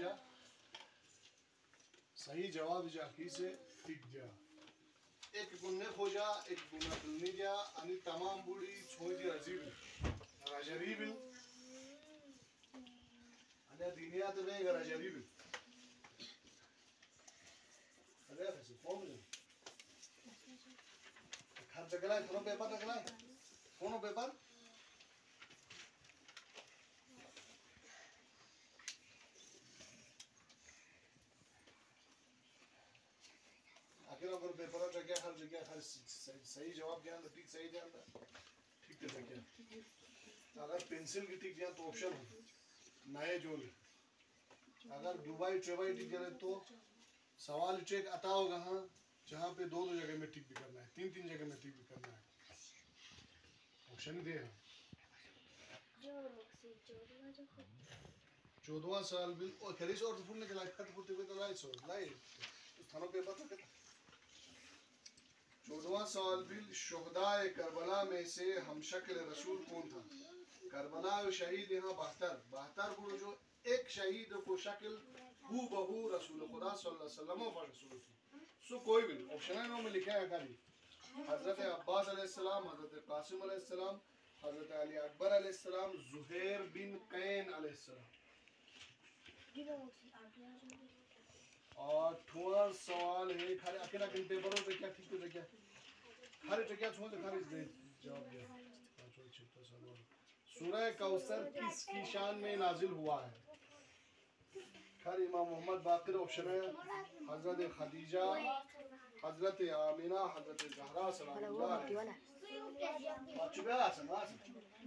जा सही जवाब जा की से टिक जा एक गुन्ने खो जा एक गुन्ना दिलनी जा आणि तमाम बुडी छोजी अजीब राजरीब आणि दुनिया तो नहीं राजरीब अरे ऐसे कौन है खर्च जगला है कोनो पेपर जगला है कोनो पेपर आखिर अगर पेपर हर सही जवाब दिया ठीक सही दिया ठीक है क्या अगर पेंसिल की ठीक दिया तो ऑप्शन हो नए जोड़ अगर दुबई ट्रेवल ठीक करे तो सवाल चेक आता होगा हाँ जहाँ पे दो जगह में टिक भी करना है तीन जगह में टिक भी करना है ऑप्शन ही दे 14वां साल बिल और खरीस और फुल निकला खत फुटे पे तो लाइट थानो पेपर तो कहता 14वां साल बिल शुहदाए करबला में से हम शक्ल रसूल कौन था करबला शहीद यहाँ 72 गुरु जो एक शहीद को शक्ल हु बहू रसूल खुदा सल्लल्लाहु अलैहि वसल्लम और रसूल सो कोई भी ऑप्शन में लिखा है खाली हजरत अब्बास अलैहिस्सलाम हजरत कासिम अलैहिस्सलाम हजरत अली अकबर अलैहिस्सलाम जुहैर बिन कैन अलैहिस्सलाम 8वां सवाल है खाली अकेला किन पेपरों पे क्या ठीक है क्या खाली तो क्या छोड़ खाली जवाब दिया पांचवा छठा सवाल सूरह कौसर किसकी शान में नाजिल हुआ है खाली इमाम मोहम्मद बाकिर ऑप्शन है हजरत खदीजा हजरत आमिना हजरत ज़हरा सलामुल्लाह अलैहा चुका आसन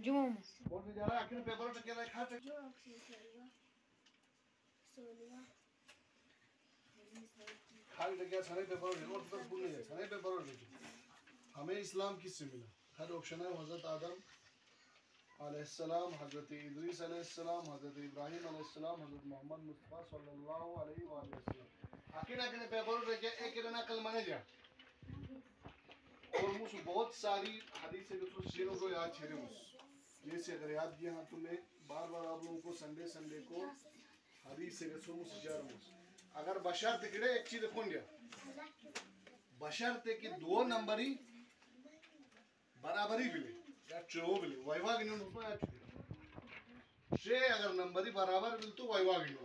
जुम बोल जा रहा आखिर पेपर तो क्या लिखा था खाली तो क्या सारे पेपर नोट तो भूल नहीं सारे पेपर हमें इस्लाम किससे मिला हर ऑप्शन है हजरत आदम अलैहिस्सलाम हजरत इदरीस अलैहिस्सलाम हजरत इब्राहिम अलैहिस्सलाम हजरत मोहम्मद मुस्तफा सल्लल्लाहु अलैहि वसल्लम आखिर पेपर में क्या एक ना कल माने जा और मुझे बहुत सारी हदीस से तो शेरों को याद छेड़े मुझे जैसे अगर याद किया हाँ तुम्हें बार आप लोगों को संडे को हदीस से रसूल मुझे जा रहा हूँ अगर बशर्त किड़े एक चीज कौन गया बशर्त कि 2 नंबर ही बराबरी मिले या चो मिले वैवा गिनो उसमें या छे अगर नंबर ही बराबर मिल तो वैवा गिनो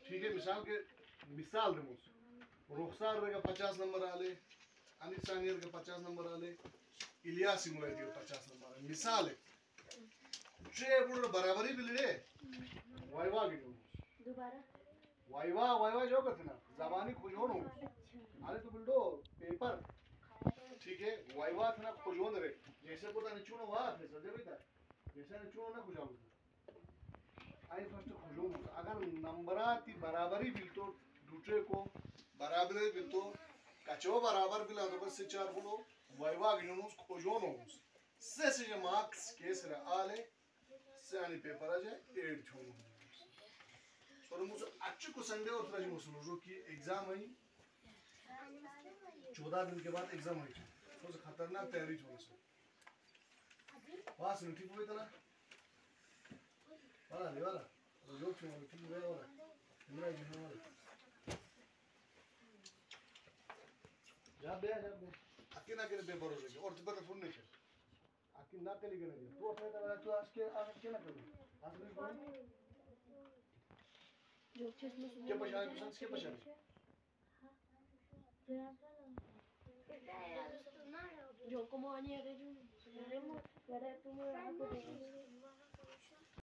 ठीक है मिसाल दे मुझे रुखसार का 50 नंबर आले अनिस सानियर का 50 नंबर आले इलियास सिमुलाई दियो 50 नंबर मिसाल है छे पूरे बराबरी मिले वैवा गिनो दोबारा वाइवा जो करते ना जबानी खुजोन हो अरे तो बिल्डो पेपर ठीक है वाइवा था ना खुजोन रे जैसे पता नहीं चुनो हुआ थे सजे भी था जैसे नहीं चुनो ना खुजाओ आई फर्स्ट खुजोन हो अगर नंबराती बराबरी बिल तो दूसरे को बराबरी बिल तो कचो बराबर बिल तो बस से 4 बोलो वाइवा गिनो खुजोन हो से मार्क्स केस रे आले से आनी पेपर आ जाए 8 छोड़ो और मुझे अच्छे को संडे और फ्राइडे मुझे जो कि एग्जाम आई 14 दिन के बाद एग्जाम आई तो खतरनाक तैयारी छोड़ से पास नहीं ठीक हुई तना वाला जो क्यों ठीक हुआ वाला मेरा जी वाला जा आके ना के पेपर हो गए और तो पता फोन नहीं कर आके ना के लिए गए तो अपने तो आज के ना करो आज नहीं क्या पहचान कुछ के पहचान yo como bañera yo haremos para tú me vas a poner